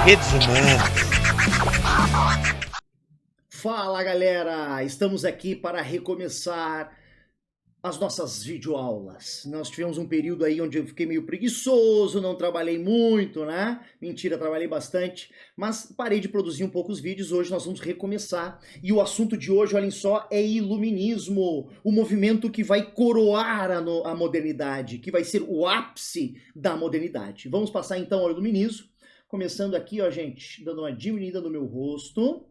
redes humanas. Fala galera, estamos aqui para recomeçar as nossas videoaulas. Nós tivemos um período aí onde eu fiquei meio preguiçoso, não trabalhei muito, né? Mentira, trabalhei bastante, mas parei de produzir um pouco os vídeos. Hoje nós vamos recomeçar e o assunto de hoje, olhem só, é iluminismo, o movimento que vai coroar a modernidade, que vai ser o ápice da modernidade. Vamos passar então ao iluminismo, começando aqui, ó gente, dando uma diminuída no meu rosto.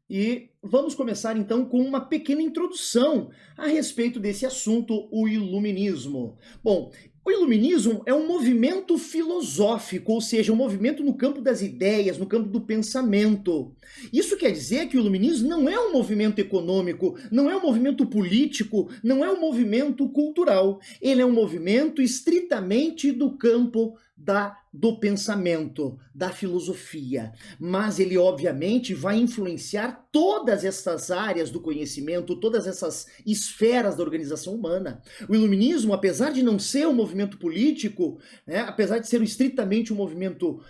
E vamos começar então com uma pequena introdução a respeito desse assunto, o iluminismo. Bom, o iluminismo é um movimento filosófico, ou seja, um movimento no campo das ideias, no campo do pensamento. Isso quer dizer que o iluminismo não é um movimento econômico, não é um movimento político, não é um movimento cultural. Ele é um movimento estritamente do campo do pensamento, da filosofia, mas ele obviamente vai influenciar todas essas áreas do conhecimento, todas essas esferas da organização humana. O iluminismo, apesar de não ser um movimento político, né, apesar de ser estritamente um movimento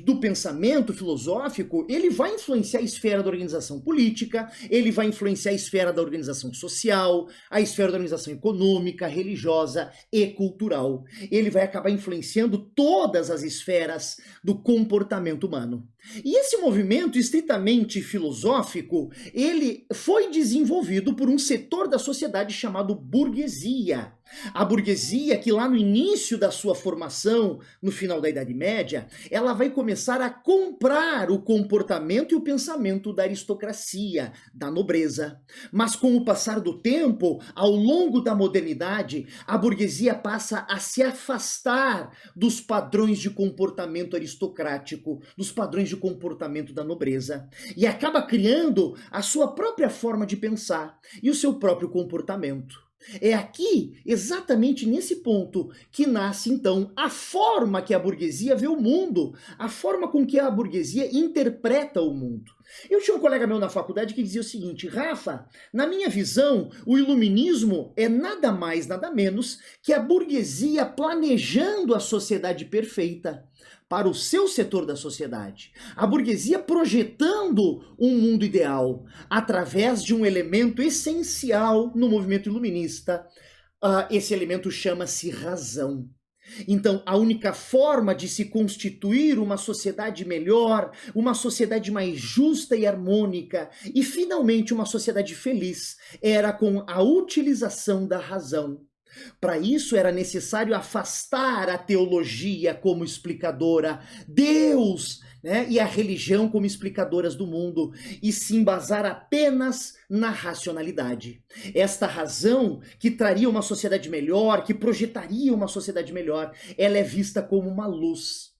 do pensamento filosófico, ele vai influenciar a esfera da organização política, ele vai influenciar a esfera da organização social, a esfera da organização econômica, religiosa e cultural. Ele vai acabar influenciando todas as esferas do comportamento humano. E esse movimento estritamente filosófico, ele foi desenvolvido por um setor da sociedade chamado burguesia. A burguesia, que lá no início da sua formação, no final da Idade Média, ela vai começar a comprar o comportamento e o pensamento da aristocracia, da nobreza. Mas com o passar do tempo, ao longo da modernidade, a burguesia passa a se afastar dos padrões de comportamento aristocrático, dos padrões de comportamento da nobreza, e acaba criando a sua própria forma de pensar e o seu próprio comportamento. É aqui, exatamente nesse ponto, que nasce então a forma que a burguesia vê o mundo, a forma com que a burguesia interpreta o mundo. Eu tinha um colega meu na faculdade que dizia o seguinte: Rafa, na minha visão, o iluminismo é nada mais, nada menos que a burguesia planejando a sociedade perfeita para o seu setor da sociedade. A burguesia projetando um mundo ideal através de um elemento essencial no movimento iluminista. Esse elemento chama-se razão. Então, a única forma de se constituir uma sociedade melhor, uma sociedade mais justa e harmônica, e finalmente uma sociedade feliz, era com a utilização da razão. Para isso era necessário afastar a teologia como explicadora, Deus, né, e a religião como explicadoras do mundo, e se embasar apenas na racionalidade. Esta razão, que traria uma sociedade melhor, que projetaria uma sociedade melhor, ela é vista como uma luz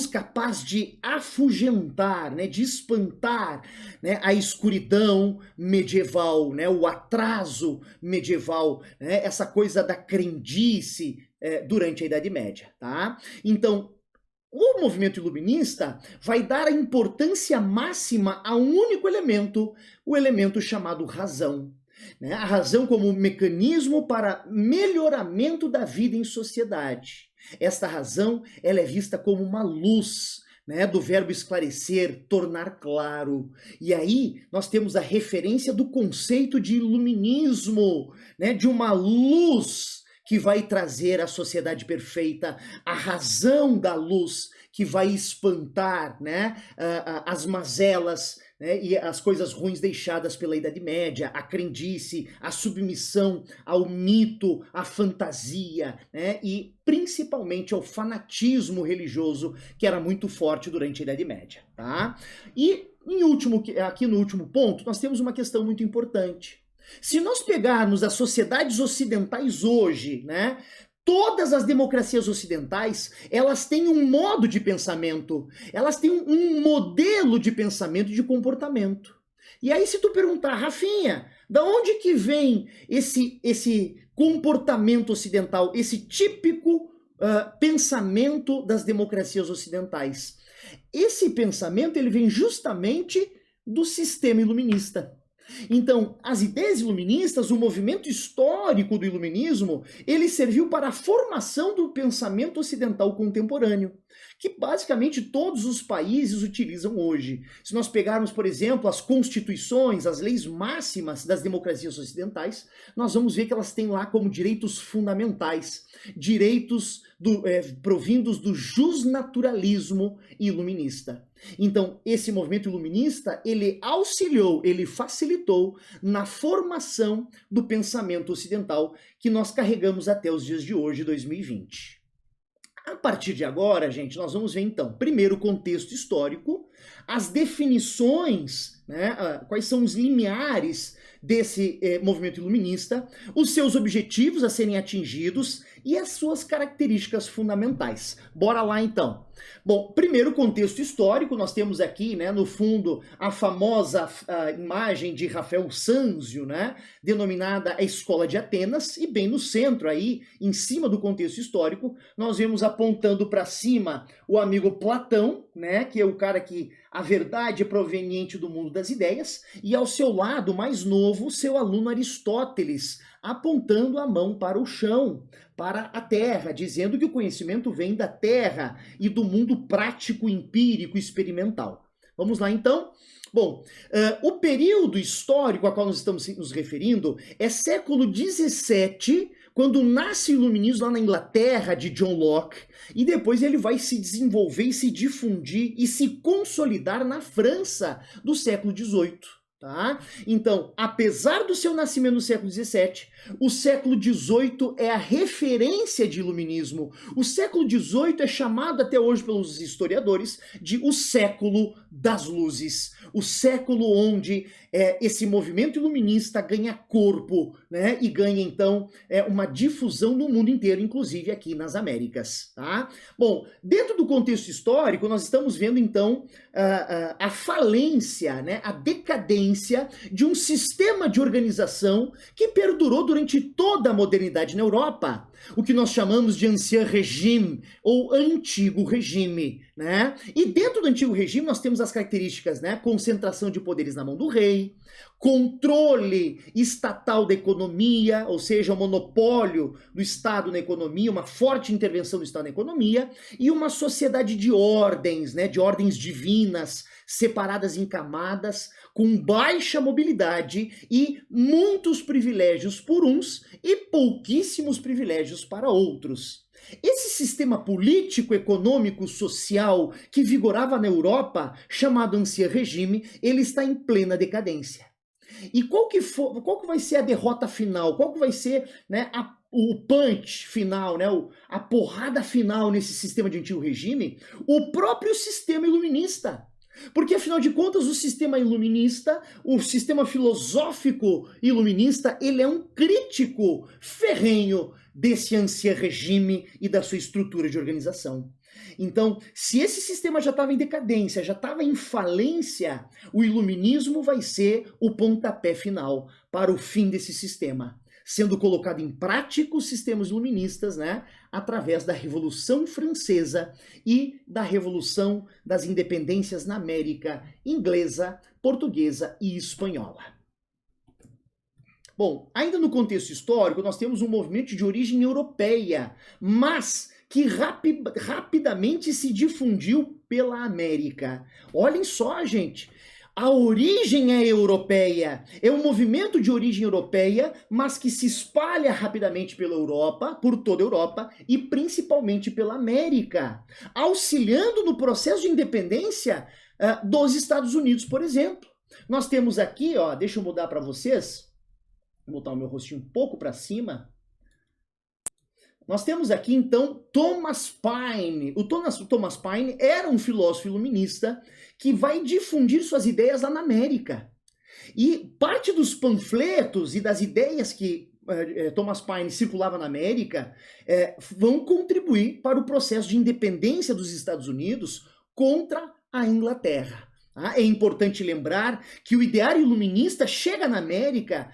capaz de afugentar, né, de espantar, né, a escuridão medieval, né, o atraso medieval, né, essa coisa da crendice durante a Idade Média. Tá? Então, o movimento iluminista vai dar a importância máxima a um único elemento, o elemento chamado razão. Né? A razão como mecanismo para melhoramento da vida em sociedade. Esta razão, ela é vista como uma luz, né, do verbo esclarecer, tornar claro. E aí nós temos a referência do conceito de iluminismo, né, de uma luz que vai trazer a sociedade perfeita, a razão da luz que vai espantar, né, as mazelas, né, e as coisas ruins deixadas pela Idade Média, a crendice, a submissão ao mito, à fantasia, né, e principalmente ao fanatismo religioso que era muito forte durante a Idade Média. Tá? E aqui no último ponto nós temos uma questão muito importante. Se nós pegarmos as sociedades ocidentais hoje, né, todas as democracias ocidentais, elas têm um modo de pensamento, elas têm um modelo de pensamento e de comportamento. E aí se tu perguntar, Rafinha, da onde que vem esse comportamento ocidental, esse típico pensamento das democracias ocidentais? Esse pensamento ele vem justamente do sistema iluminista. Então, as ideias iluministas, o movimento histórico do iluminismo, ele serviu para a formação do pensamento ocidental contemporâneo. que basicamente todos os países utilizam hoje. Se nós pegarmos, por exemplo, as constituições, as leis máximas das democracias ocidentais, nós vamos ver que elas têm lá como direitos fundamentais, direitos provindos do justnaturalismo iluminista. Então, esse movimento iluminista, ele auxiliou, ele facilitou na formação do pensamento ocidental que nós carregamos até os dias de hoje, 2020. A partir de agora, gente, nós vamos ver então, primeiro o contexto histórico, as definições, né, quais são os limiares desse movimento iluminista, os seus objetivos a serem atingidos e as suas características fundamentais. Bora lá então. Bom, primeiro contexto histórico, nós temos aqui, né, no fundo, a famosa imagem de Rafael Sanzio, né, denominada a Escola de Atenas, e bem no centro aí, em cima do contexto histórico, nós vemos apontando para cima o amigo Platão, né, que é o cara que a verdade é proveniente do mundo das ideias, e ao seu lado, mais novo, seu aluno Aristóteles, apontando a mão para o chão, para a terra, dizendo que o conhecimento vem da terra e do mundo prático, empírico, experimental. Vamos lá então? Bom, o período histórico a qual nós estamos nos referindo é século XVII, quando nasce o iluminismo lá na Inglaterra, de John Locke, e depois ele vai se desenvolver e se difundir e se consolidar na França do século XVIII. Tá? Então, apesar do seu nascimento no século XVII, o século XVIII é a referência de iluminismo. O século XVIII é chamado até hoje pelos historiadores de o século das luzes, o século onde esse movimento iluminista ganha corpo, né? E ganha então uma difusão no mundo inteiro, inclusive aqui nas Américas. Tá? Bom, dentro do contexto histórico, nós estamos vendo então a falência, né? A decadência de um sistema de organização que perdurou durante toda a modernidade na Europa, o que nós chamamos de ancien régime, ou antigo regime, né? E dentro do antigo regime nós temos as características, né? Concentração de poderes na mão do rei, controle estatal da economia, ou seja, o monopólio do Estado na economia, uma forte intervenção do Estado na economia, e uma sociedade de ordens, né? De ordens divinas, separadas em camadas, com baixa mobilidade e muitos privilégios por uns e pouquíssimos privilégios para outros. Esse sistema político, econômico, social que vigorava na Europa, chamado ancien regime, ele está em plena decadência. E qual que vai ser a derrota final? Qual que vai ser, né, o punch final, né, a porrada final nesse sistema de antigo regime? O próprio sistema iluminista. Porque, afinal de contas, o sistema iluminista, o sistema filosófico iluminista, ele é um crítico ferrenho desse ancien regime e da sua estrutura de organização. Então, se esse sistema já estava em decadência, já estava em falência, o iluminismo vai ser o pontapé final para o fim desse sistema, sendo colocado em prática os sistemas iluministas, né, através da Revolução Francesa e da Revolução das Independências na América inglesa, portuguesa e espanhola. Bom, ainda no contexto histórico, nós temos um movimento de origem europeia, mas que rapidamente se difundiu pela América. Olhem só, gente. A origem é europeia, é um movimento de origem europeia, mas que se espalha rapidamente pela Europa, por toda a Europa e principalmente pela América, auxiliando no processo de independência dos Estados Unidos, por exemplo. Nós temos aqui, ó, deixa eu mudar para vocês, vou botar o meu rostinho um pouco para cima. Nós temos aqui, então, Thomas Paine. O Thomas Paine era um filósofo iluminista que vai difundir suas ideias lá na América. E parte dos panfletos e das ideias que Thomas Paine circulava na América vão contribuir para o processo de independência dos Estados Unidos contra a Inglaterra. É importante lembrar que o ideário iluminista chega na América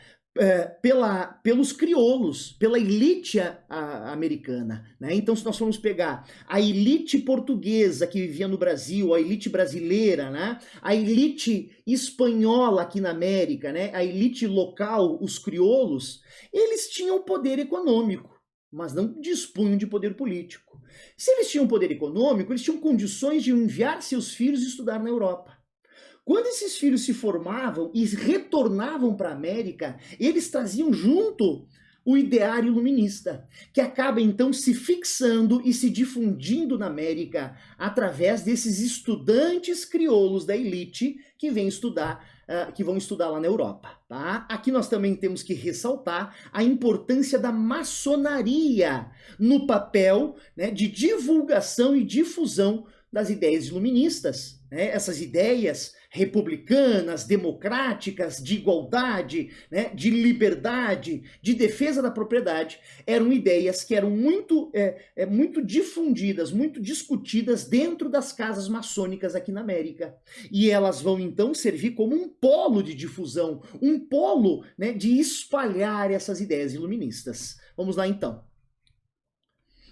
pelos crioulos, pela elite americana, né? Então, se nós formos pegar a elite portuguesa que vivia no Brasil, a elite brasileira, né? A elite espanhola aqui na América, né? A elite local, os crioulos, eles tinham poder econômico, mas não dispunham de poder político. Se eles tinham poder econômico, eles tinham condições de enviar seus filhos estudar na Europa. Quando esses filhos se formavam e retornavam para a América, eles traziam junto o ideário iluminista, que acaba então se fixando e se difundindo na América através desses estudantes crioulos da elite que vêm estudar, que vão estudar lá na Europa. Tá? Aqui nós também temos que ressaltar a importância da maçonaria no papel, né, de divulgação e difusão das ideias iluministas, né? Essas ideias republicanas, democráticas, de igualdade, né? De liberdade, de defesa da propriedade, eram ideias que eram muito difundidas, muito discutidas dentro das casas maçônicas aqui na América. E elas vão então servir como um polo de difusão, um polo, né, de espalhar essas ideias iluministas. Vamos lá então.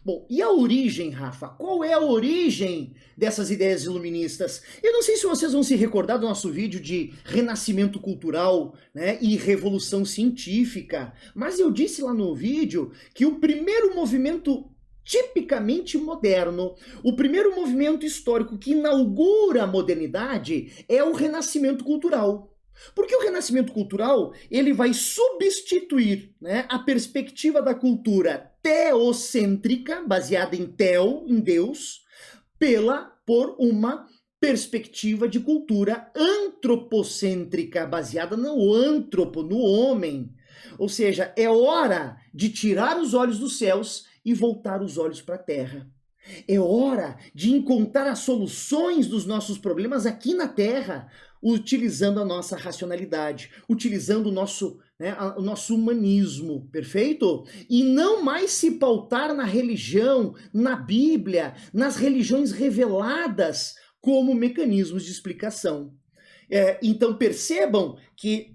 Bom, e a origem, Rafa? Qual é a origem dessas ideias iluministas? Eu não sei se vocês vão se recordar do nosso vídeo de renascimento cultural, né, e revolução científica, mas eu disse lá no vídeo que o primeiro movimento tipicamente moderno, o primeiro movimento histórico que inaugura a modernidade é o renascimento cultural. Porque o renascimento cultural, ele vai substituir, né, a perspectiva da cultura teocêntrica, baseada em teo, em Deus, por uma perspectiva de cultura antropocêntrica, baseada no antropo, no homem. Ou seja, é hora de tirar os olhos dos céus e voltar os olhos para a terra. É hora de encontrar as soluções dos nossos problemas aqui na Terra, utilizando a nossa racionalidade, utilizando o nosso humanismo, perfeito? E não mais se pautar na religião, na Bíblia, nas religiões reveladas como mecanismos de explicação. Então percebam que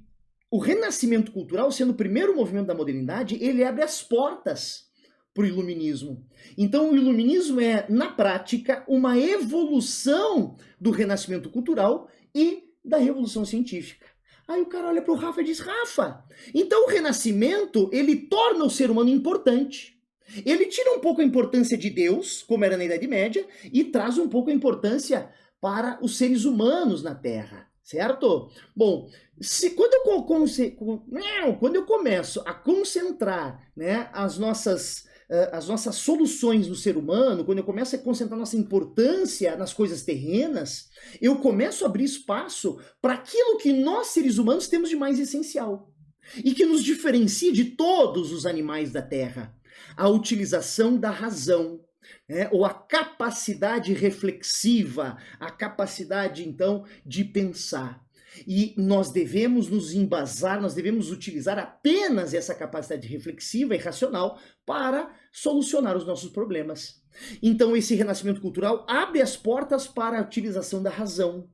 o renascimento cultural, sendo o primeiro movimento da modernidade, ele abre as portas para o iluminismo. Então o iluminismo é, na prática, uma evolução do renascimento cultural e da revolução científica. Aí o cara olha para o Rafa e diz, Rafa, então o renascimento, ele torna o ser humano importante. Ele tira um pouco a importância de Deus, como era na Idade Média, e traz um pouco a importância para os seres humanos na Terra, certo? Bom, quando eu começo a concentrar, né, as nossas soluções no ser humano, quando eu começo a concentrar nossa importância nas coisas terrenas, eu começo a abrir espaço para aquilo que nós, seres humanos, temos de mais essencial e que nos diferencia de todos os animais da Terra: a utilização da razão, né, ou a capacidade reflexiva, a capacidade, então, de pensar. E nós devemos nos embasar, nós devemos utilizar apenas essa capacidade reflexiva e racional para solucionar os nossos problemas. Então esse renascimento cultural abre as portas para a utilização da razão.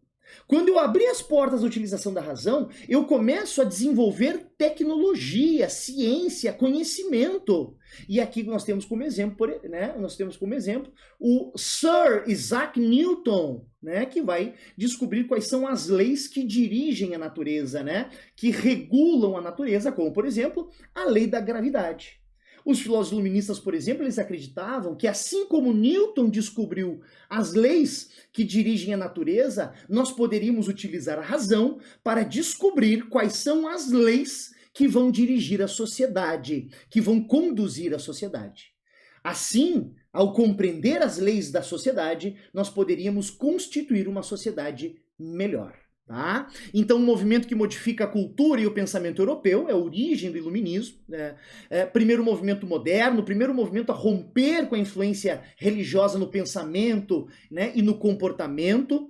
Quando eu abrir as portas da utilização da razão, eu começo a desenvolver tecnologia, ciência, conhecimento. E aqui nós temos como exemplo, né, o Sir Isaac Newton, né, que vai descobrir quais são as leis que dirigem a natureza, né, que regulam a natureza, como, por exemplo, a lei da gravidade. Os filósofos iluministas, por exemplo, eles acreditavam que assim como Newton descobriu as leis que dirigem a natureza, nós poderíamos utilizar a razão para descobrir quais são as leis que vão dirigir a sociedade, que vão conduzir a sociedade. Assim, ao compreender as leis da sociedade, nós poderíamos constituir uma sociedade melhor. Tá? Então, um movimento que modifica a cultura e o pensamento europeu é a origem do iluminismo, né? Primeiro movimento moderno, primeiro movimento a romper com a influência religiosa no pensamento, né, e no comportamento,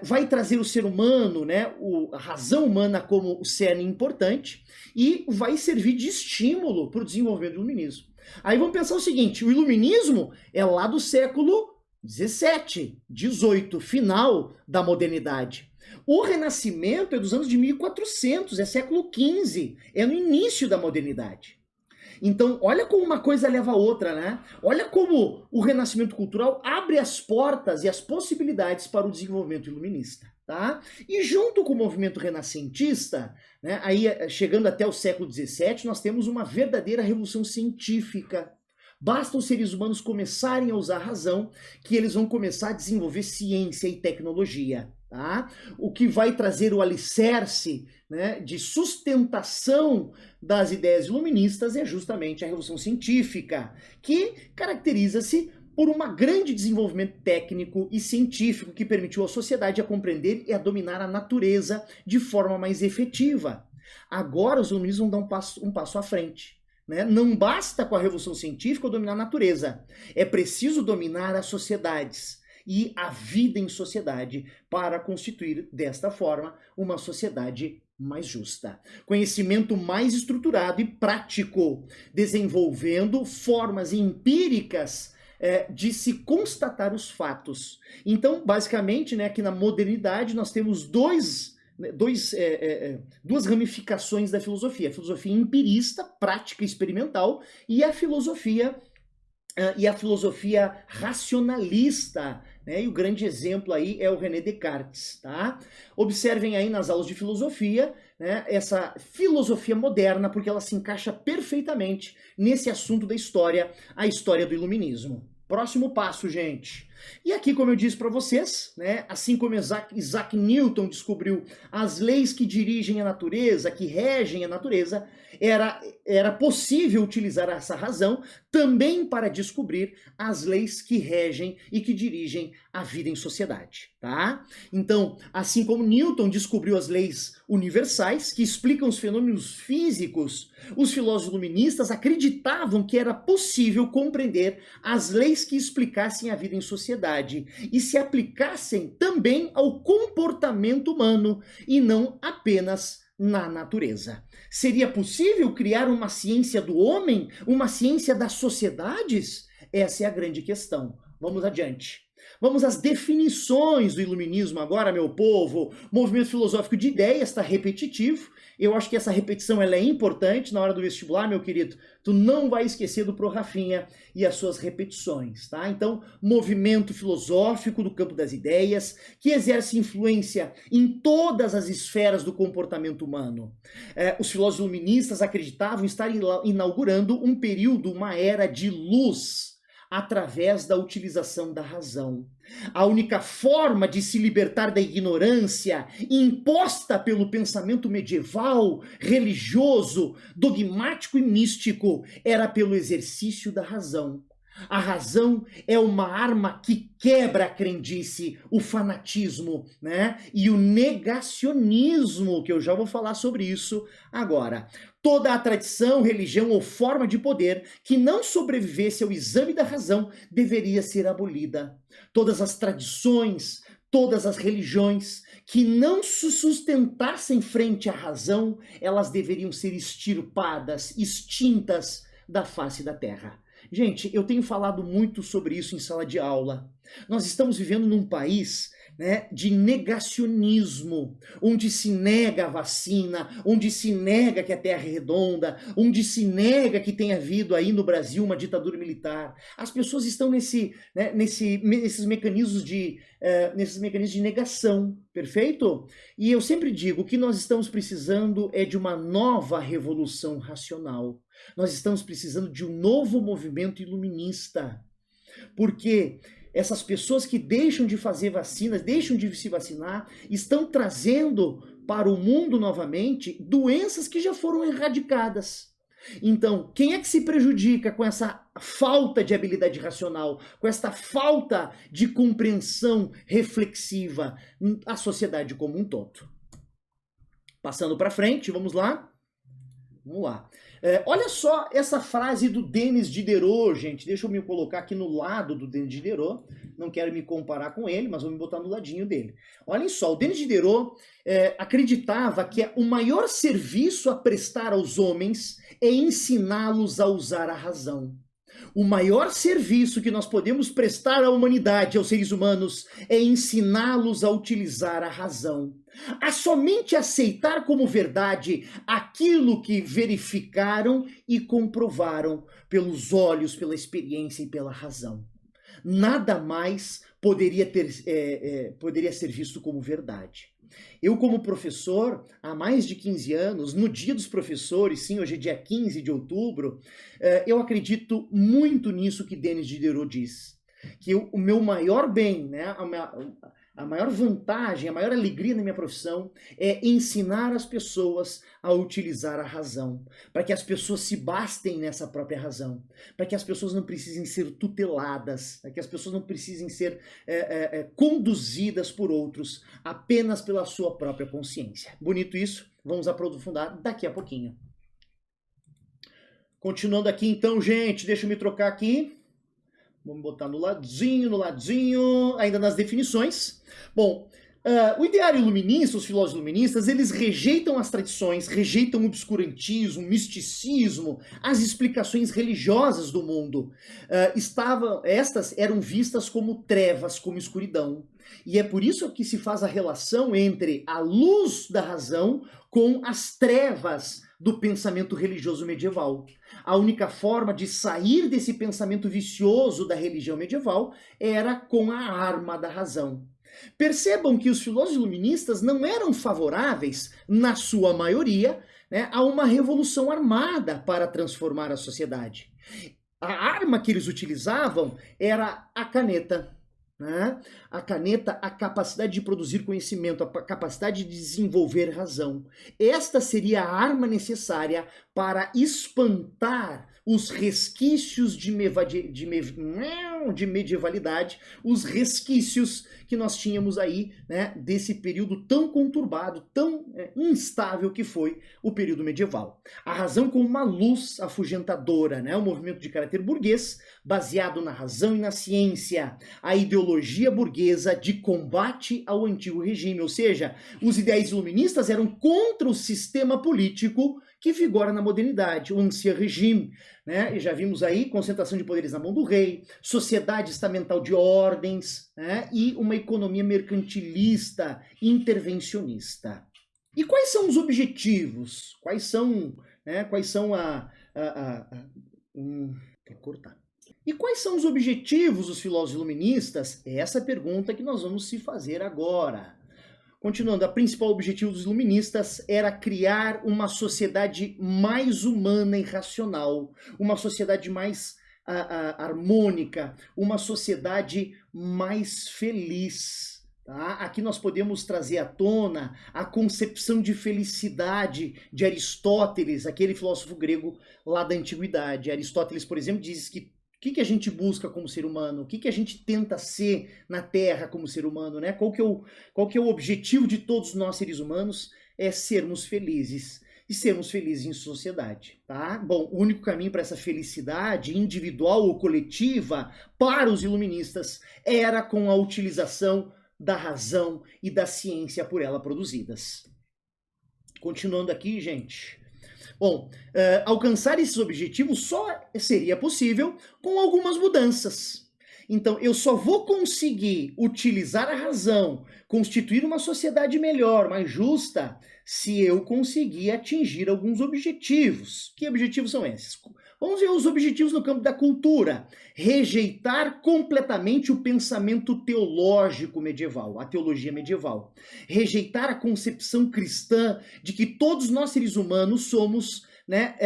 vai trazer o ser humano, né, a razão humana como o cerne importante, e vai servir de estímulo para o desenvolvimento do iluminismo. Aí vamos pensar o seguinte: o iluminismo é lá do século XVII, XVIII, final da modernidade. O Renascimento é dos anos de 1400, é século XV, é no início da modernidade. Então, olha como uma coisa leva a outra, né? Olha como o Renascimento cultural abre as portas e as possibilidades para o desenvolvimento iluminista, tá? E junto com o movimento renascentista, né, aí chegando até o século XVII, nós temos uma verdadeira revolução científica. Basta os seres humanos começarem a usar a razão que eles vão começar a desenvolver ciência e tecnologia. Tá? O que vai trazer o alicerce, né, de sustentação das ideias iluministas é justamente a Revolução Científica, que caracteriza-se por um grande desenvolvimento técnico e científico que permitiu à sociedade a compreender e a dominar a natureza de forma mais efetiva. Agora os iluministas vão dar um passo à frente. Né? Não basta com a Revolução Científica dominar a natureza, é preciso dominar as sociedades e a vida em sociedade para constituir, desta forma, uma sociedade mais justa. Conhecimento mais estruturado e prático, desenvolvendo formas empíricas de se constatar os fatos. Então, basicamente, né, aqui na modernidade, nós temos duas ramificações da filosofia. A filosofia empirista, prática e experimental, e a filosofia racionalista, né? E o grande exemplo aí é o René Descartes, tá? Observem aí nas aulas de filosofia, né, essa filosofia moderna, porque ela se encaixa perfeitamente nesse assunto da história, a história do iluminismo. Próximo passo, gente. E aqui, como eu disse para vocês, né, assim como Isaac Newton descobriu as leis que dirigem a natureza, que regem a natureza, era possível utilizar essa razão também para descobrir as leis que regem e que dirigem a vida em sociedade, tá? Então, assim como Newton descobriu as leis universais que explicam os fenômenos físicos, os filósofos iluministas acreditavam que era possível compreender as leis que explicassem a vida em sociedade e se aplicassem também ao comportamento humano e não apenas na natureza. Seria possível criar uma ciência do homem, uma ciência das sociedades? Essa é a grande questão. Vamos adiante. Vamos às definições do iluminismo agora, meu povo. Movimento filosófico de ideias, está repetitivo. Eu acho que essa repetição ela é importante na hora do vestibular, meu querido. Tu não vai esquecer do Pro Rafinha e as suas repetições, tá? Então, movimento filosófico do campo das ideias, que exerce influência em todas as esferas do comportamento humano. Os filósofos iluministas acreditavam estar inaugurando um período, uma era de luz, através da utilização da razão. A única forma de se libertar da ignorância imposta pelo pensamento medieval, religioso, dogmático e místico era pelo exercício da razão. A razão é uma arma que quebra a crendice, o fanatismo, né? E o negacionismo, que eu já vou falar sobre isso agora. Toda a tradição, religião ou forma de poder que não sobrevivesse ao exame da razão deveria ser abolida. Todas as tradições, todas as religiões que não se sustentassem frente à razão, elas deveriam ser extirpadas, extintas da face da terra. Gente, eu tenho falado muito sobre isso em sala de aula. Nós estamos vivendo num país, né, de negacionismo, onde se nega a vacina, onde se nega que a Terra é redonda, onde se nega que tenha havido aí no Brasil uma ditadura militar. As pessoas estão nesses mecanismos de negação, perfeito? E eu sempre digo, o que nós estamos precisando é de uma nova revolução racional. Nós estamos precisando de um novo movimento iluminista, porque essas pessoas que deixam de fazer vacinas, deixam de se vacinar, estão trazendo para o mundo novamente doenças que já foram erradicadas. Então, quem é que se prejudica com essa falta de habilidade racional, com essa falta de compreensão reflexiva? A sociedade como um todo. Passando para frente, vamos lá? Vamos lá. Olha só essa frase do Denis Diderot, gente. Deixa eu me colocar aqui no lado do Denis Diderot. Não quero me comparar com ele, mas vou me botar no ladinho dele. Olhem só, o Denis Diderot acreditava que o maior serviço a prestar aos homens é ensiná-los a usar a razão. O maior serviço que nós podemos prestar à humanidade, aos seres humanos, é ensiná-los a utilizar a razão. A somente aceitar como verdade aquilo que verificaram e comprovaram pelos olhos, pela experiência e pela razão. Nada mais poderia ser visto como verdade. Eu, como professor, há mais de 15 anos, no Dia dos Professores, sim, hoje é dia 15 de outubro, eu acredito muito nisso que Denis Diderot diz, que o meu maior bem, né, a maior vantagem, a maior alegria na minha profissão é ensinar as pessoas a utilizar a razão, para que as pessoas se bastem nessa própria razão, para que as pessoas não precisem ser tuteladas, para que as pessoas não precisem ser conduzidas por outros, apenas pela sua própria consciência. Bonito isso? Vamos aprofundar daqui a pouquinho. Continuando aqui então, gente, deixa eu me trocar aqui. Vamos botar no ladinho, ainda nas definições. Bom, o ideário iluminista, os filósofos iluministas, eles rejeitam as tradições, rejeitam o obscurantismo, o misticismo, as explicações religiosas do mundo. Estas eram vistas como trevas, como escuridão. E é por isso que se faz a relação entre a luz da razão com as trevas do pensamento religioso medieval. A única forma de sair desse pensamento vicioso da religião medieval era com a arma da razão. Percebam que os filósofos iluministas não eram favoráveis, na sua maioria, né, a uma revolução armada para transformar a sociedade. A arma que eles utilizavam era a caneta. Né? A caneta, a capacidade de produzir conhecimento, a capacidade de desenvolver razão. Esta seria a arma necessária para espantar os resquícios de medievalidade, os resquícios que nós tínhamos aí, né, desse período tão conturbado, tão instável que foi o período medieval. A razão como uma luz afugentadora, né, um movimento de caráter burguês, baseado na razão e na ciência, a ideologia burguesa de combate ao antigo regime, ou seja, os ideais iluministas eram contra o sistema político que vigora na modernidade, o ancien regime, né? E já vimos aí concentração de poderes na mão do rei, sociedade estamental de ordens, né? E uma economia mercantilista, intervencionista. E quais são os objetivos? Quais são Quer cortar. E quais são os objetivos dos filósofos iluministas? É essa pergunta que nós vamos se fazer agora. Continuando, o principal objetivo dos iluministas era criar uma sociedade mais humana e racional, uma sociedade mais harmônica, uma sociedade mais feliz. Tá? Aqui nós podemos trazer à tona a concepção de felicidade de Aristóteles, aquele filósofo grego lá da antiguidade. Aristóteles, por exemplo, diz que o que a gente busca como ser humano? O que a gente tenta ser na Terra como ser humano? Né? Qual que é o objetivo de todos nós seres humanos? É sermos felizes. E sermos felizes em sociedade. Tá? Bom, o único caminho para essa felicidade individual ou coletiva para os iluministas era com a utilização da razão e da ciência por ela produzidas. Continuando aqui, gente. Bom, alcançar esses objetivos só seria possível com algumas mudanças. Então, eu só vou conseguir utilizar a razão, constituir uma sociedade melhor, mais justa, se eu conseguir atingir alguns objetivos. Que objetivos são esses? Vamos ver os objetivos no campo da cultura. Rejeitar completamente o pensamento teológico medieval, a teologia medieval. Rejeitar a concepção cristã de que todos nós seres humanos somos, né,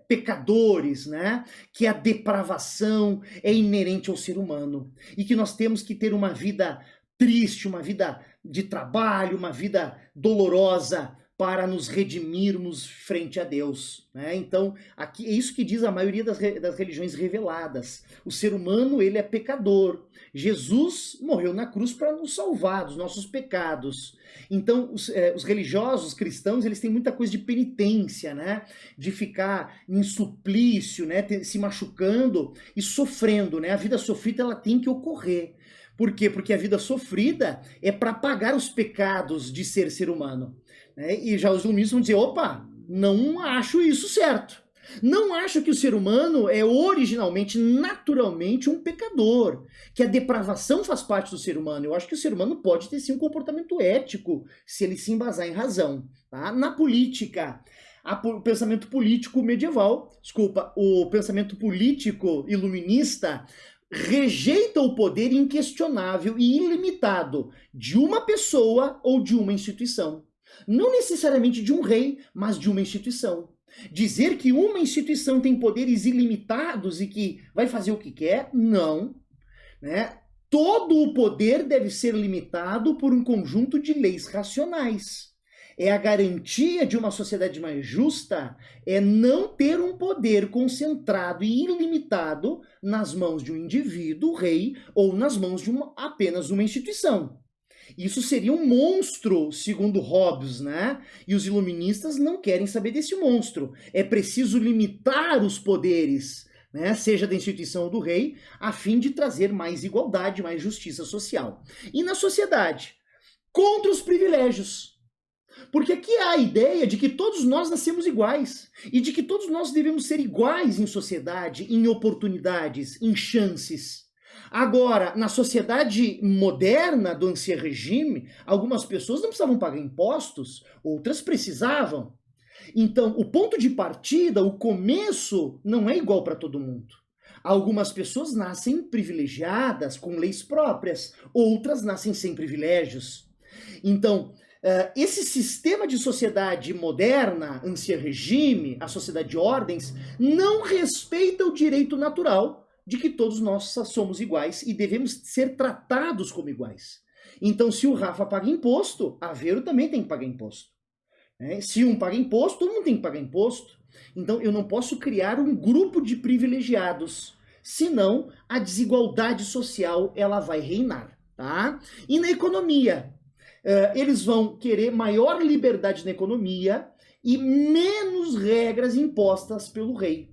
pecadores, né, que a depravação é inerente ao ser humano e que nós temos que ter uma vida triste, uma vida de trabalho, uma vida dolorosa, para nos redimirmos frente a Deus. Né? Então, aqui é isso que diz a maioria das religiões reveladas. O ser humano, ele é pecador. Jesus morreu na cruz para nos salvar dos nossos pecados. Então, os religiosos, os cristãos, eles têm muita coisa de penitência, né? De ficar em suplício, né? Se machucando e sofrendo. Né? A vida sofrida, ela tem que ocorrer. Por quê? Porque a vida sofrida é para pagar os pecados de ser humano. E já os iluministas vão dizer, opa, não acho isso certo. Não acho que o ser humano é originalmente, naturalmente, um pecador, que a depravação faz parte do ser humano. Eu acho que o ser humano pode ter sim um comportamento ético, se ele se embasar em razão. Tá? Na política, o pensamento político medieval, o pensamento político iluminista rejeita o poder inquestionável e ilimitado de uma pessoa ou de uma instituição. Não necessariamente de um rei, mas de uma instituição. Dizer que uma instituição tem poderes ilimitados e que vai fazer o que quer, não. Né? Todo o poder deve ser limitado por um conjunto de leis racionais. É a garantia de uma sociedade mais justa, é não ter um poder concentrado e ilimitado nas mãos de um indivíduo, rei, ou nas mãos de apenas uma instituição. Isso seria um monstro, segundo Hobbes, né? E os iluministas não querem saber desse monstro. É preciso limitar os poderes, né, seja da instituição ou do rei, a fim de trazer mais igualdade, mais justiça social. E na sociedade, contra os privilégios. Porque aqui há a ideia de que todos nós nascemos iguais e de que todos nós devemos ser iguais em sociedade, em oportunidades, em chances. Agora, na sociedade moderna do ancien regime, algumas pessoas não precisavam pagar impostos, outras precisavam. Então, o ponto de partida, o começo, não é igual para todo mundo. Algumas pessoas nascem privilegiadas, com leis próprias, outras nascem sem privilégios. Então, esse sistema de sociedade moderna, ancien regime, a sociedade de ordens, não respeita o direito natural de que todos nós somos iguais e devemos ser tratados como iguais. Então, se o Rafa paga imposto, a Vero também tem que pagar imposto. Se um paga imposto, todo mundo tem que pagar imposto. Então, eu não posso criar um grupo de privilegiados, senão a desigualdade social ela vai reinar. Tá? E na economia, eles vão querer maior liberdade na economia e menos regras impostas pelo rei.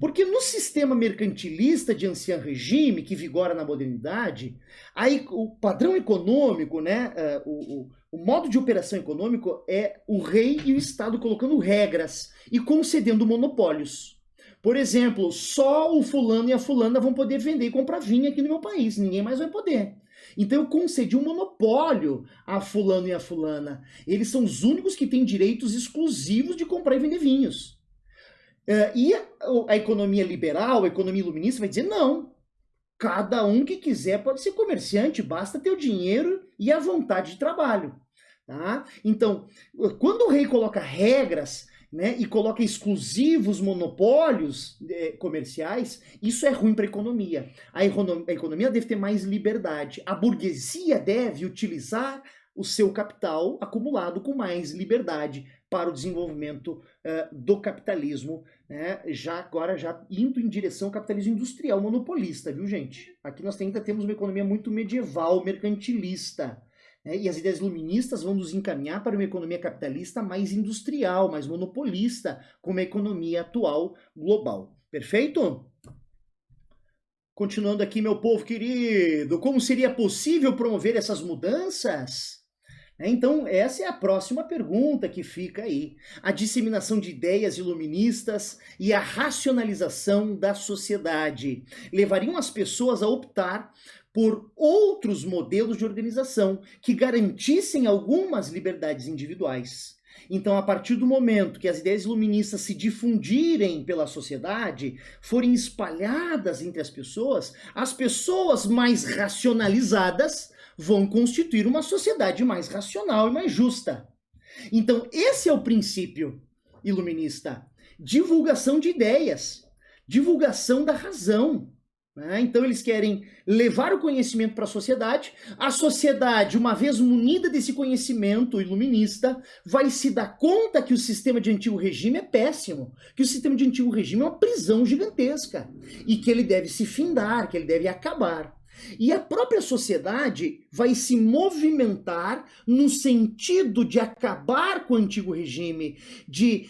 Porque no sistema mercantilista de ancien regime, que vigora na modernidade, aí o padrão econômico, né, o modo de operação econômico é o rei e o Estado colocando regras e concedendo monopólios. Por exemplo, só o fulano e a fulana vão poder vender e comprar vinho aqui no meu país, ninguém mais vai poder. Então eu concedi um monopólio a fulano e a fulana. Eles são os únicos que têm direitos exclusivos de comprar e vender vinhos. E a economia liberal, a economia iluminista vai dizer não. Cada um que quiser pode ser comerciante, basta ter o dinheiro e a vontade de trabalho. Tá? Então, quando o rei coloca regras, né, e coloca exclusivos monopólios comerciais, isso é ruim para a economia. A economia deve ter mais liberdade. A burguesia deve utilizar o seu capital acumulado com mais liberdade para o desenvolvimento do capitalismo, né? Agora já indo em direção ao capitalismo industrial monopolista, viu, gente? Aqui nós ainda temos uma economia muito medieval, mercantilista, né? E as ideias iluministas vão nos encaminhar para uma economia capitalista mais industrial, mais monopolista, como a economia atual global. Perfeito? Continuando aqui, meu povo querido, como seria possível promover essas mudanças? Então, essa é a próxima pergunta que fica aí. A disseminação de ideias iluministas e a racionalização da sociedade levariam as pessoas a optar por outros modelos de organização que garantissem algumas liberdades individuais. Então, a partir do momento que as ideias iluministas se difundirem pela sociedade, forem espalhadas entre as pessoas mais racionalizadas vão constituir uma sociedade mais racional e mais justa. Então, esse é o princípio iluminista. Divulgação de ideias, divulgação da razão. Né? Então, eles querem levar o conhecimento para a sociedade, uma vez munida desse conhecimento iluminista, vai se dar conta que o sistema de antigo regime é péssimo, que o sistema de antigo regime é uma prisão gigantesca, e que ele deve se findar, que ele deve acabar. E a própria sociedade vai se movimentar no sentido de acabar com o antigo regime, de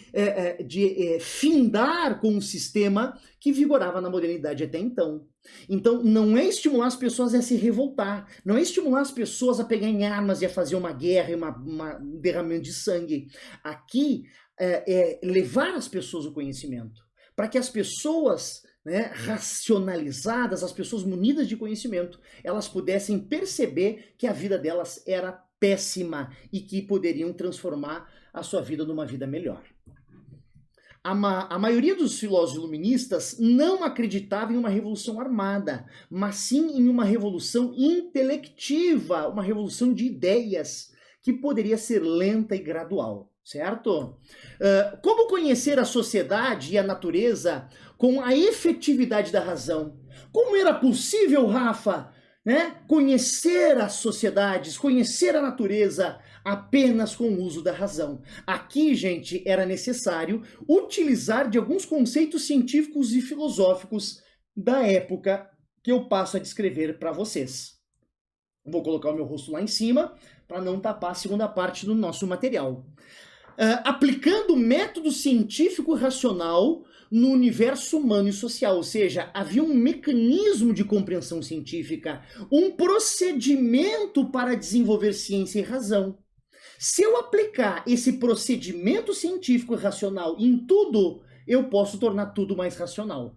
findar com o sistema que vigorava na modernidade até então. Então, não é estimular as pessoas a se revoltar, não é estimular as pessoas a pegarem armas e a fazer uma guerra e um derramamento de sangue. Aqui é levar as pessoas o conhecimento, para que as pessoas racionalizadas, as pessoas munidas de conhecimento, elas pudessem perceber que a vida delas era péssima e que poderiam transformar a sua vida numa vida melhor. A maioria dos filósofos iluministas não acreditava em uma revolução armada, mas sim em uma revolução intelectiva, uma revolução de ideias, que poderia ser lenta e gradual, certo? Como conhecer a sociedade e a natureza com a efetividade da razão? Como era possível, Rafa, né, conhecer as sociedades, conhecer a natureza apenas com o uso da razão? Aqui, gente, era necessário utilizar de alguns conceitos científicos e filosóficos da época que eu passo a descrever para vocês. Vou colocar o meu rosto lá em cima para não tapar a segunda parte do nosso material. Aplicando o método científico racional no universo humano e social, ou seja, havia um mecanismo de compreensão científica, um procedimento para desenvolver ciência e razão. Se eu aplicar esse procedimento científico e racional em tudo, eu posso tornar tudo mais racional.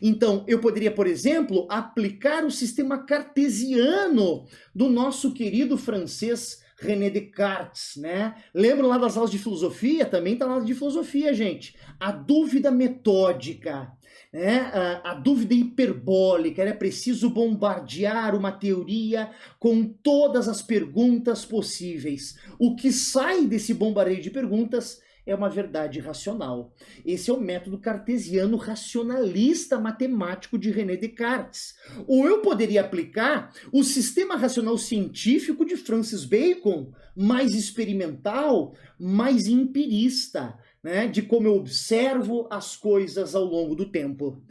Então, eu poderia, por exemplo, aplicar o sistema cartesiano do nosso querido francês René Descartes, né? Lembram lá das aulas de filosofia? Também está na aula de filosofia, gente. A dúvida metódica, né? A dúvida hiperbólica. Era preciso bombardear uma teoria com todas as perguntas possíveis. O que sai desse bombardeio de perguntas é uma verdade racional. Esse é o método cartesiano racionalista matemático de René Descartes. Ou eu poderia aplicar o sistema racional científico de Francis Bacon, mais experimental, mais empirista, né, de como eu observo as coisas ao longo do tempo.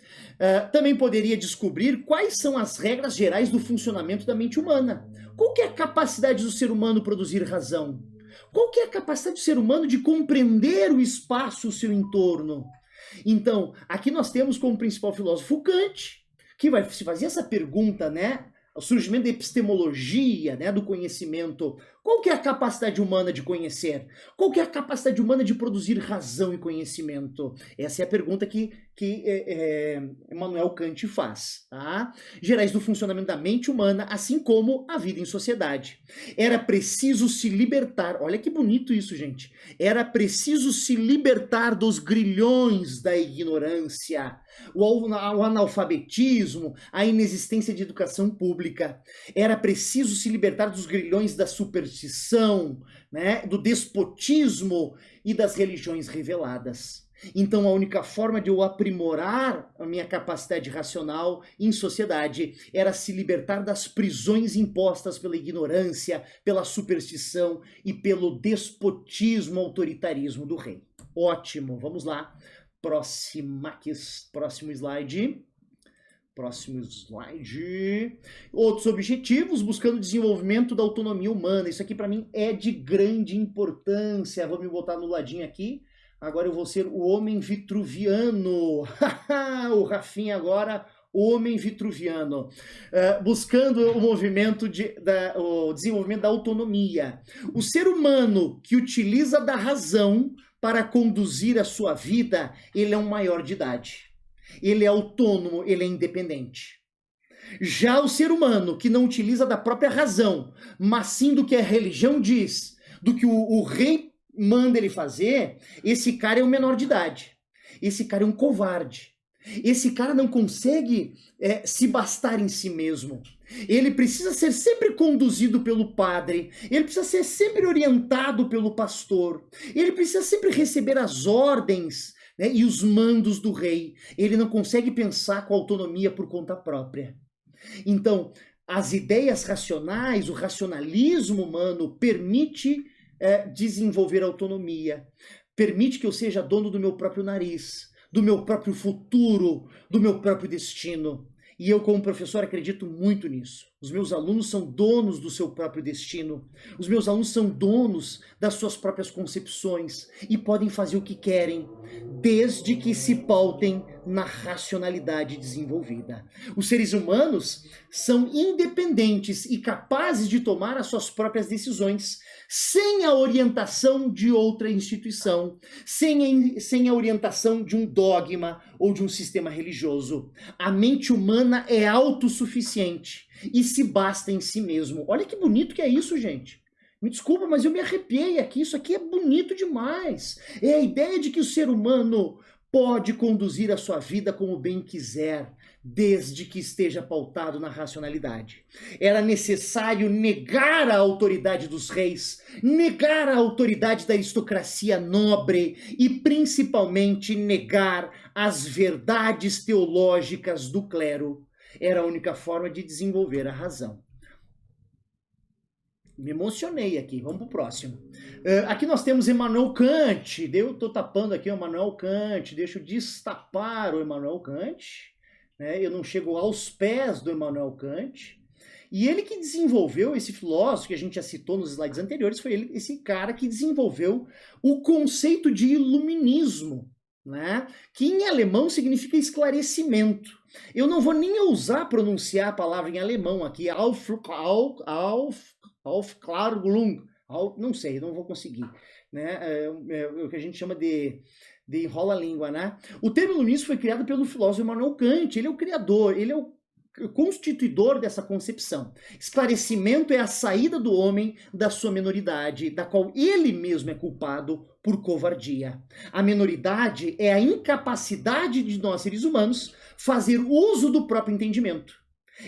Também poderia descobrir quais são as regras gerais do funcionamento da mente humana. Qual que é a capacidade do ser humano produzir razão? Qual que é a capacidade do ser humano de compreender o espaço, o seu entorno? Então, aqui nós temos como principal filósofo Kant, que vai se fazer essa pergunta, né? O surgimento da epistemologia, né, do conhecimento. Qual que é a capacidade humana de conhecer? Qual que é a capacidade humana de produzir razão e conhecimento? Essa é a pergunta que Immanuel Kant faz. Tá? Gerais do funcionamento da mente humana, assim como a vida em sociedade. Era preciso se libertar, olha que bonito isso, gente. Era preciso se libertar dos grilhões da ignorância, o analfabetismo, a inexistência de educação pública. Era preciso se libertar dos grilhões da superstição, né, do despotismo e das religiões reveladas. Então, a única forma de eu aprimorar a minha capacidade racional em sociedade era se libertar das prisões impostas pela ignorância, pela superstição e pelo despotismo, autoritarismo do rei. Ótimo, vamos lá. Próximo slide. Próximo slide. Outros objetivos, buscando o desenvolvimento da autonomia humana. Isso aqui para mim é de grande importância. Vou me botar no ladinho aqui. Agora eu vou ser o homem vitruviano. O Rafinha agora, o homem vitruviano. Buscando o movimento o desenvolvimento da autonomia. O ser humano que utiliza da razão para conduzir a sua vida, ele é um maior de idade. Ele é autônomo, ele é independente. Já o ser humano que não utiliza da própria razão, mas sim do que a religião diz, do que o rei manda ele fazer, esse cara é um menor de idade. Esse cara é um covarde. Esse cara não consegue se bastar em si mesmo. Ele precisa ser sempre conduzido pelo padre, ele precisa ser sempre orientado pelo pastor, ele precisa sempre receber as ordens, né, e os mandos do rei. Ele não consegue pensar com autonomia por conta própria. Então, as ideias racionais, o racionalismo humano permite desenvolver autonomia, permite que eu seja dono do meu próprio nariz, do meu próprio futuro, do meu próprio destino. E eu, como professor, acredito muito nisso. Os meus alunos são donos do seu próprio destino. Os meus alunos são donos das suas próprias concepções e podem fazer o que querem, desde que se pautem na racionalidade desenvolvida. Os seres humanos são independentes e capazes de tomar as suas próprias decisões, sem a orientação de outra instituição, sem a orientação de um dogma ou de um sistema religioso. A mente humana é autossuficiente e se basta em si mesmo. Olha que bonito que é isso, gente. Me desculpa, mas eu me arrepiei aqui. Isso aqui é bonito demais. É a ideia de que o ser humano pode conduzir a sua vida como bem quiser, desde que esteja pautado na racionalidade. Era necessário negar a autoridade dos reis, negar a autoridade da aristocracia nobre e, principalmente, negar as verdades teológicas do clero. Era a única forma de desenvolver a razão. Me emocionei aqui, vamos para o próximo. Aqui nós temos Immanuel Kant, eu estou tapando aqui o Immanuel Kant, deixa eu destapar o Immanuel Kant, né? Eu não chego aos pés do Immanuel Kant, e ele que desenvolveu, esse filósofo que a gente já citou nos slides anteriores, foi ele, esse cara que desenvolveu o conceito de iluminismo, né? Que em alemão significa esclarecimento. Eu não vou nem ousar pronunciar a palavra em alemão aqui, Aufklärung, não sei, não vou conseguir, né? É o que a gente chama de enrola-língua, né? O termo iluminismo foi criado pelo filósofo Immanuel Kant, ele é o criador, ele é o constituidor dessa concepção. Esclarecimento é a saída do homem da sua minoridade, da qual ele mesmo é culpado por covardia. A minoridade é a incapacidade de nós, seres humanos, fazer uso do próprio entendimento.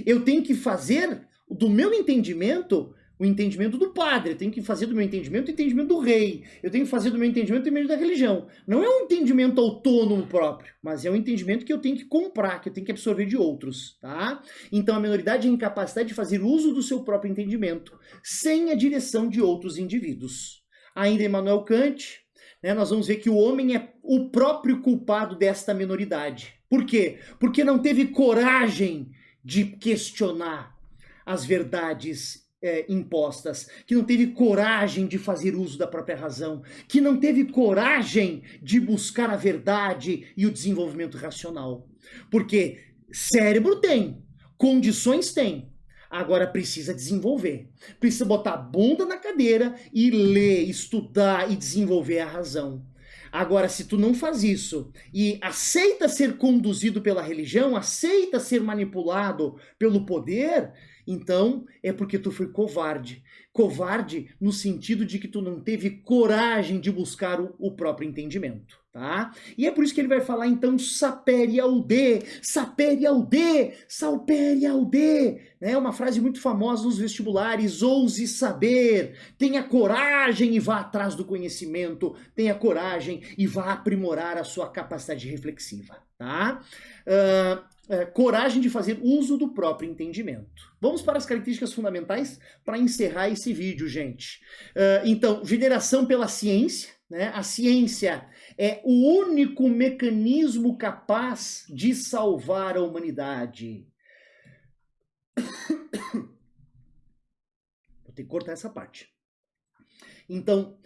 Eu tenho que fazer do meu entendimento o entendimento do padre, eu tenho que fazer do meu entendimento o entendimento do rei, eu tenho que fazer do meu entendimento o entendimento da religião. Não é um entendimento autônomo próprio, mas é um entendimento que eu tenho que comprar, que eu tenho que absorver de outros, tá? Então a minoridade é a incapacidade de fazer uso do seu próprio entendimento, sem a direção de outros indivíduos. Ainda Immanuel Kant, né, nós vamos ver que o homem é o próprio culpado desta minoridade. Por quê? Porque não teve coragem de questionar as verdades impostas, que não teve coragem de fazer uso da própria razão, que não teve coragem de buscar a verdade e o desenvolvimento racional. Porque cérebro tem, condições tem, agora precisa desenvolver, precisa botar a bunda na cadeira e ler, estudar e desenvolver a razão. Agora, se tu não faz isso e aceita ser conduzido pela religião, aceita ser manipulado pelo poder, então é porque tu foi covarde. Covarde no sentido de que tu não teve coragem de buscar o próprio entendimento, tá? E é por isso que ele vai falar então sapere aude, sapere aude, salpere aude, né? É uma frase muito famosa nos vestibulares, ouse saber, tenha coragem e vá atrás do conhecimento, tenha coragem e vá aprimorar a sua capacidade reflexiva, tá? Coragem de fazer uso do próprio entendimento. Vamos para as características fundamentais para encerrar esse vídeo, gente. Então, veneração pela ciência, né? A ciência é o único mecanismo capaz de salvar a humanidade. Vou ter que cortar essa parte. Então,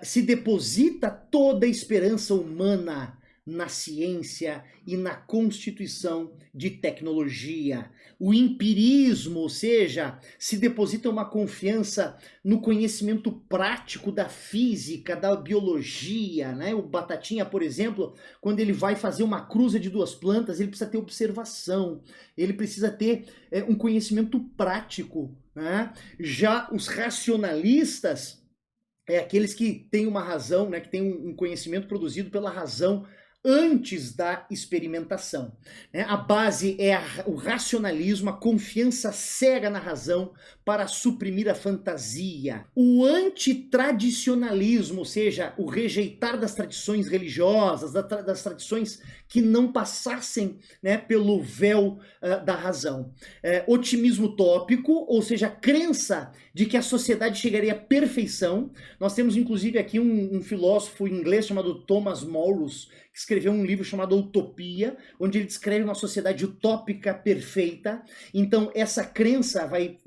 se deposita toda a esperança humana na ciência e na constituição de tecnologia. O empirismo, ou seja, se deposita uma confiança no conhecimento prático da física, da biologia, né? O Batatinha, por exemplo, quando ele vai fazer uma cruza de duas plantas, ele precisa ter observação, ele precisa ter um conhecimento prático, né? Já os racionalistas aqueles que têm uma razão, né, que têm um conhecimento produzido pela razão antes da experimentação. Né? A base é o racionalismo, a confiança cega na razão para suprimir a fantasia. O antitradicionalismo, ou seja, o rejeitar das tradições religiosas, das tradições que não passassem, né, pelo véu da razão. Otimismo utópico, ou seja, a crença de que a sociedade chegaria à perfeição. Nós temos inclusive aqui um filósofo inglês chamado Thomas Malthus, que escreveu um livro chamado Utopia, onde ele descreve uma sociedade utópica perfeita. Então essa crença vai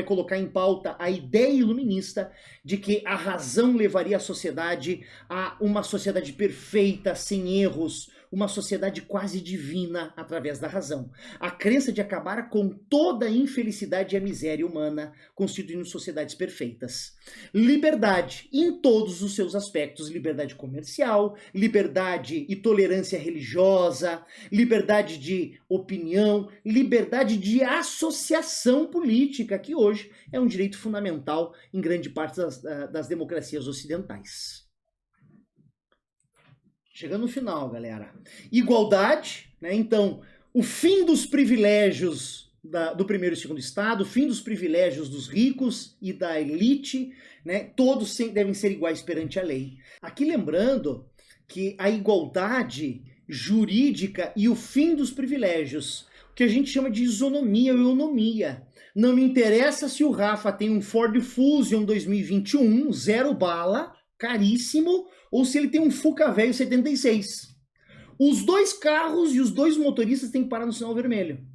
colocar em pauta a ideia iluminista de que a razão levaria a sociedade a uma sociedade perfeita, sem erros, uma sociedade quase divina através da razão. A crença de acabar com toda a infelicidade e a miséria humana, constituindo sociedades perfeitas. Liberdade, em todos os seus aspectos, liberdade comercial, liberdade e tolerância religiosa, liberdade de opinião, liberdade de associação política, que hoje é um direito fundamental em grande parte das democracias ocidentais. chegando no final, galera. Igualdade, né? Então, o fim dos privilégios do primeiro e segundo estado, o fim dos privilégios dos ricos e da elite, né? Todos devem ser iguais perante a lei. Aqui lembrando que a igualdade jurídica e o fim dos privilégios, o que a gente chama de isonomia ou eunomia. Não me interessa se o Rafa tem um Ford Fusion 2021, 0 bala, caríssimo, ou se ele tem um Fuca velho 76. Os dois carros e os dois motoristas têm que parar no sinal vermelho.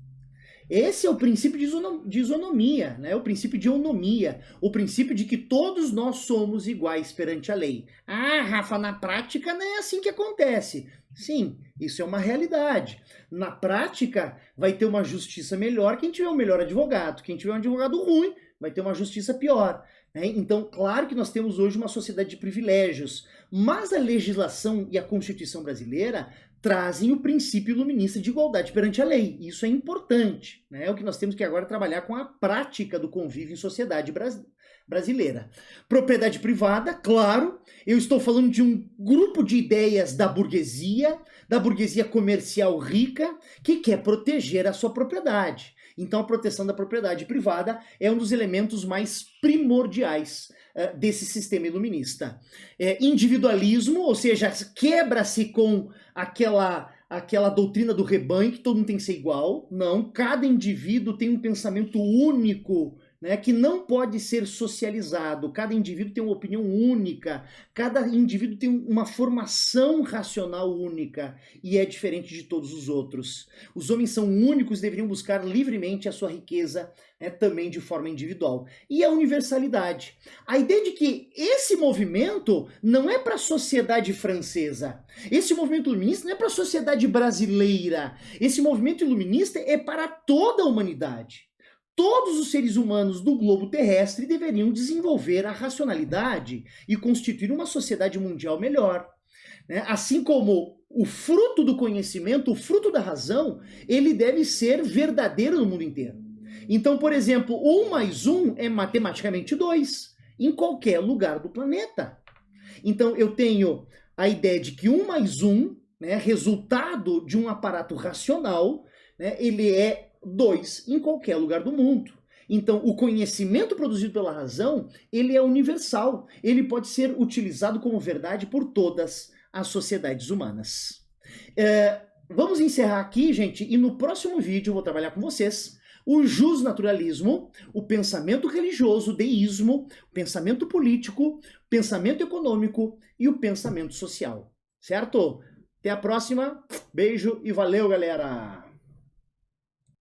Esse é o princípio de isonomia, né? O princípio de eunomia, o princípio de que todos nós somos iguais perante a lei. Ah, Rafa, na prática não é assim que acontece. Sim, isso é uma realidade. Na prática, vai ter uma justiça melhor quem tiver um melhor advogado. Quem tiver um advogado ruim, vai ter uma justiça pior. Né? Então, claro que nós temos hoje uma sociedade de privilégios, mas a legislação e a Constituição brasileira trazem o princípio iluminista de igualdade perante a lei. Isso é importante, né? É o que nós temos que agora trabalhar com a prática do convívio em sociedade brasileira. Propriedade privada, claro, eu estou falando de um grupo de ideias da burguesia comercial rica, que quer proteger a sua propriedade. Então, a proteção da propriedade privada é um dos elementos mais primordiais desse sistema iluminista. Individualismo, ou seja, quebra-se com aquela doutrina do rebanho, que todo mundo tem que ser igual. Não, cada indivíduo tem um pensamento único, né, que não pode ser socializado. Cada indivíduo tem uma opinião única, cada indivíduo tem uma formação racional única e é diferente de todos os outros. Os homens são únicos, deveriam buscar livremente a sua riqueza, né, também de forma individual. E a universalidade. A ideia de que esse movimento não é para a sociedade francesa, esse movimento iluminista não é para a sociedade brasileira, esse movimento iluminista é para toda a humanidade. Todos os seres humanos do globo terrestre deveriam desenvolver a racionalidade e constituir uma sociedade mundial melhor. Né? Assim como o fruto do conhecimento, o fruto da razão, ele deve ser verdadeiro no mundo inteiro. Então, por exemplo, 1 mais 1 é matematicamente 2, em qualquer lugar do planeta. Então, eu tenho a ideia de que 1 mais 1, né, resultado de um aparato racional, né, ele é 2 em qualquer lugar do mundo. Então, o conhecimento produzido pela razão, ele é universal. Ele pode ser utilizado como verdade por todas as sociedades humanas. Vamos encerrar aqui, gente, e no próximo vídeo eu vou trabalhar com vocês o justnaturalismo, o pensamento religioso, o deísmo, o pensamento político, o pensamento econômico e o pensamento social. Certo? Até a próxima. Beijo e valeu, galera!